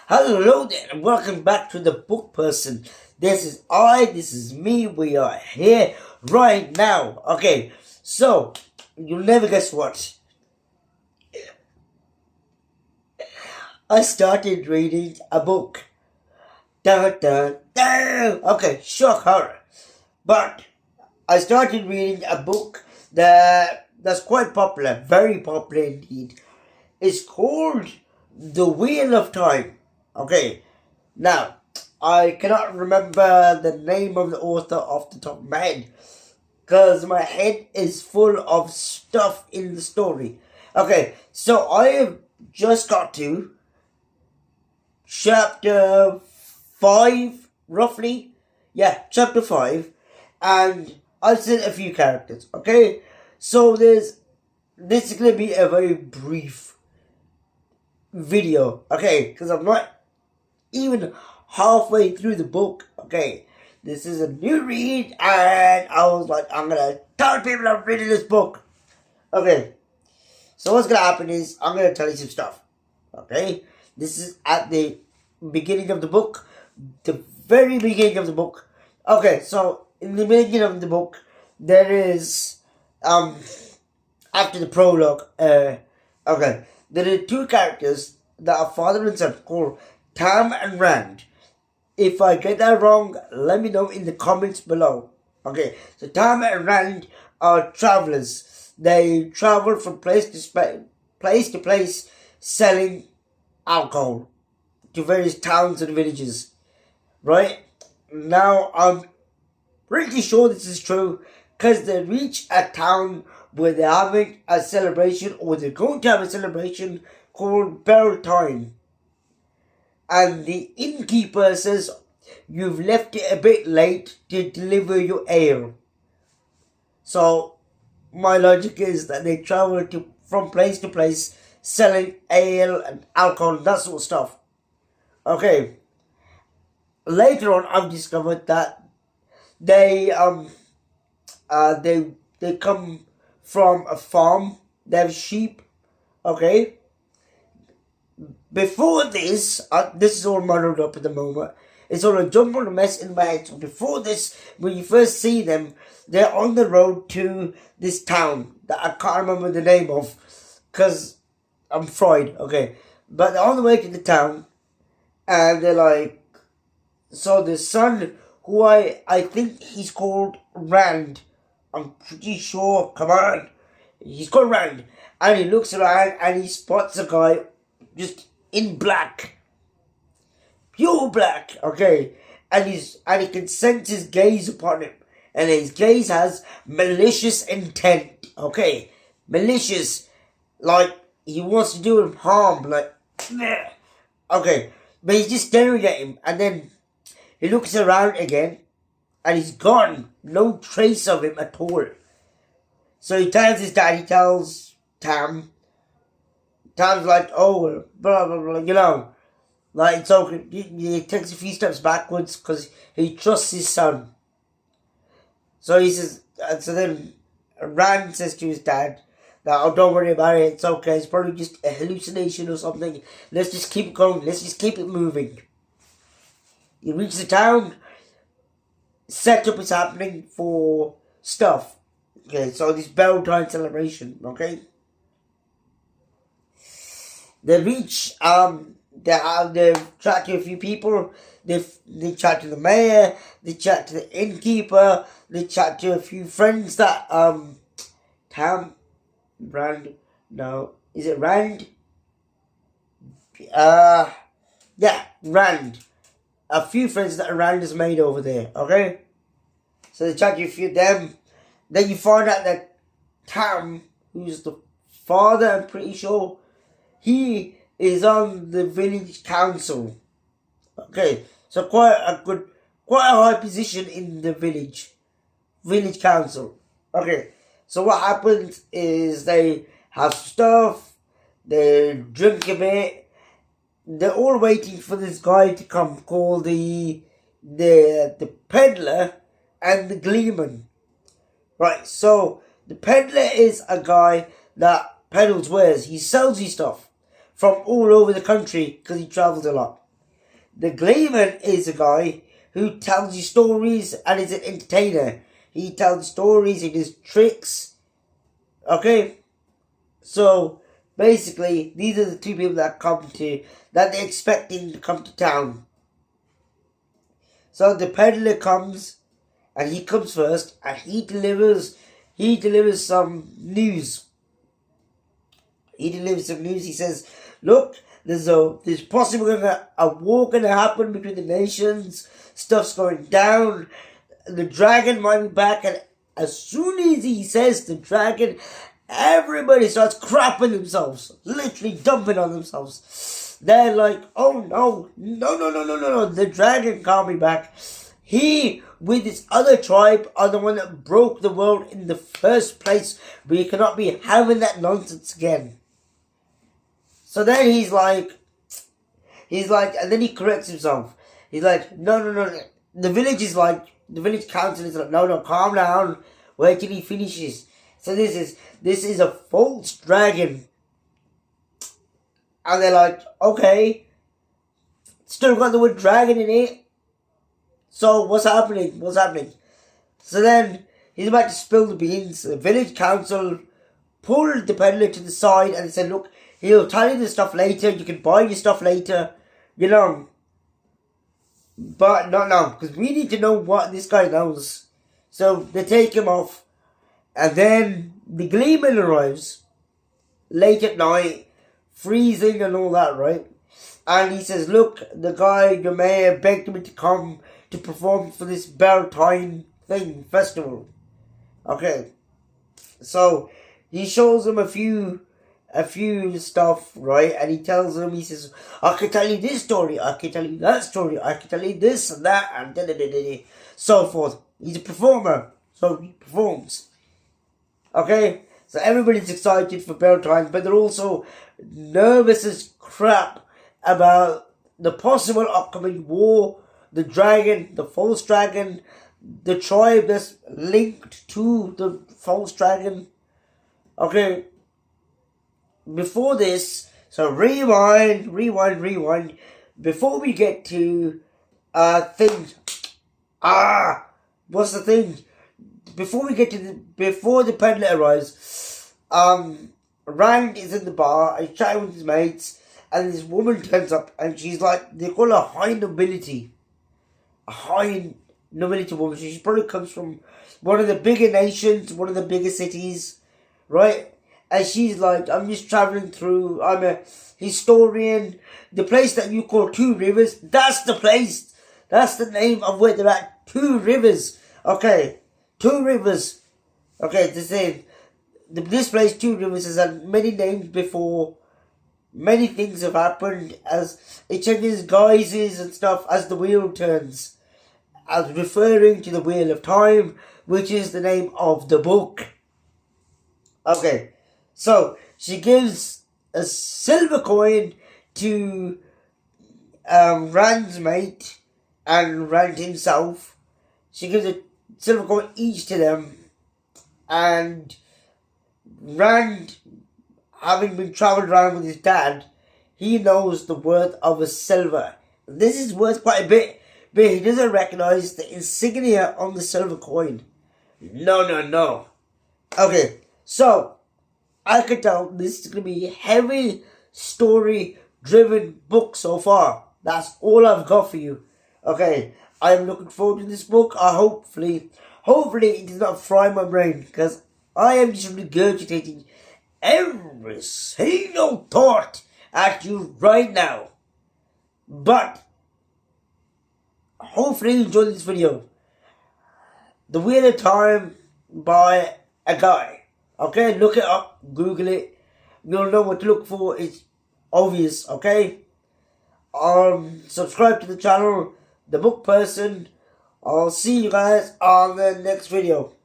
Hello there, and welcome back to the Book Person. This is me, we are here right now. Okay, so, you'll never guess what. I started reading a book. Dun, dun, dun. Okay, shock horror. But I started reading a book that's quite popular, very popular indeed. It's called The Wheel of Time. Okay, now I cannot remember the name of the author off the top of my head because my head is full of stuff in the story. Okay, so I have just got to chapter 5, roughly. Yeah, chapter 5, and I've seen a few characters. Okay, so this is going to be a very brief video, okay, because I'm not even halfway through the book. Okay, this is a new read, and I was like, I'm gonna tell people I'm reading this book. Okay, so what's gonna happen is I'm gonna tell you some stuff. Okay, this is at the beginning of the book, the very beginning of the book. Okay, so in the beginning of the book, there is after the prologue. Okay, there are two characters that are father and son called Tam and Rand. If I get that wrong, let me know in the comments below. Okay, so Tam and Rand are travelers. They travel from place to place selling alcohol to various towns and villages. Right? Now, I'm pretty sure this is true because they reach a town where they're having a celebration, or they're going to have a celebration called Beltane. And the innkeeper says, you've left it a bit late to deliver your ale. So, my logic is that they travel from place to place selling ale and alcohol and that sort of stuff. Okay. Later on, I've discovered that they come from a farm. They have sheep. Okay. Before this, this is all muddled up at the moment. It's all a jumbled mess in my head. So before this, when you first see them, they're on the road to this town that I can't remember the name of because I'm fried. Okay, but they're on the way to the town, and they're like, so the son, who I think he's called Rand. I'm pretty sure. Come on, he's called Rand, and he looks around and he spots a guy just in black, pure black, okay, and he can sense his gaze upon him, and his gaze has malicious intent, okay, malicious, like he wants to do him harm, like, okay, but he's just staring at him, and then he looks around again, and he's gone, no trace of him at all. So he tells his dad, he tells Tam. Tam's like, oh, blah, blah, blah, you know. Like, it's okay. He takes a few steps backwards because he trusts his son. So he says, so then Rand says to his dad that, oh, don't worry about it. It's okay. It's probably just a hallucination or something. Let's just keep going. Let's just keep it moving. He reaches the town. Setup is happening for stuff. Okay, so this Beltane celebration, okay? They reach, they chat to a few people, they chat to the mayor, they chat to the innkeeper, they chat to a few friends that, Rand, no, is it Rand? Yeah, Rand. A few friends that Rand has made over there, okay? So they chat to a few of them. Then you find out that Tam, who's the father, I'm pretty sure, he is on the village council. Okay, so quite a high position in the village council. Okay, so what happens is they have stuff, they drink a bit, they're all waiting for this guy to come called the peddler and the gleeman. Right, so the peddler is a guy that peddles wares. He sells you stuff from all over the country because he travels a lot. The Gleeman is a guy who tells you stories and is an entertainer. He tells stories, he does tricks. Okay? So, basically, these are the two people that they're expecting to come to town. So the peddler comes, and he comes first, and he delivers some news. He says, look, there's possibly a war gonna happen between the nations. Stuff's going down. The dragon might be back, and as soon as he says the dragon, everybody starts crapping themselves, literally dumping on themselves. They're like, oh no, the dragon can't be back. He, with his other tribe, are the one that broke the world in the first place. We cannot be having that nonsense again. So then he's like, and then he corrects himself. He's like, no. The village council is like, no, calm down. Wait till he finishes. So this is a false dragon. And they're like, okay. Still got the word dragon in it. So what's happening? So then he's about to spill the beans. The village council pulled the peddler to the side and said, look, he'll tell you the stuff later. You can buy your stuff later. You know. But not now. Because we need to know what this guy knows. So they take him off. And then the Gleeman arrives. Late at night. Freezing and all that, right? And he says, look, the guy, your mayor, begged me to come to perform for this Beltane festival. Okay. So he shows him a few stuff, right? And he tells him, he says, I can tell you this story, I can tell you that story, I can tell you this and that, and so forth. He's a performer, so he performs. Okay? So everybody's excited for Beltane, but they're also nervous as crap about the possible upcoming war, the dragon, the false dragon, the tribe that's linked to the false dragon. Okay. Before this, so rewind. Before we get to things. What's the thing? Before the peddler arrives, Rand is in the bar and chatting with his mates, and this woman turns up, and she's like, they call her high nobility. A high nobility woman. She probably comes from one of the bigger nations, one of the bigger cities, right? And she's like, I'm just traveling through, I'm a historian. The place that you call Two Rivers, that's the place. That's the name of where they're at. Two Rivers. Okay. Two Rivers. Okay, this place, Two Rivers, has had many names before. Many things have happened as it changes guises and stuff as the wheel turns. As referring to the Wheel of Time, which is the name of the book. Okay. So, she gives a silver coin to Rand's mate and Rand himself. She gives a silver coin each to them. And Rand, having been travelled around with his dad, he knows the worth of a silver. This is worth quite a bit, but he doesn't recognise the insignia on the silver coin. No. Okay, so I can tell this is going to be a heavy story-driven book so far. That's all I've got for you. Okay, I'm looking forward to this book. Hopefully it does not fry my brain, because I am just regurgitating every single thought at you right now. But hopefully you enjoyed this video. The Wheel of Time by a guy. Okay, look it up, Google it. You'll know what to look for. It's obvious, okay? Subscribe to the channel, The Book Person. I'll see you guys on the next video.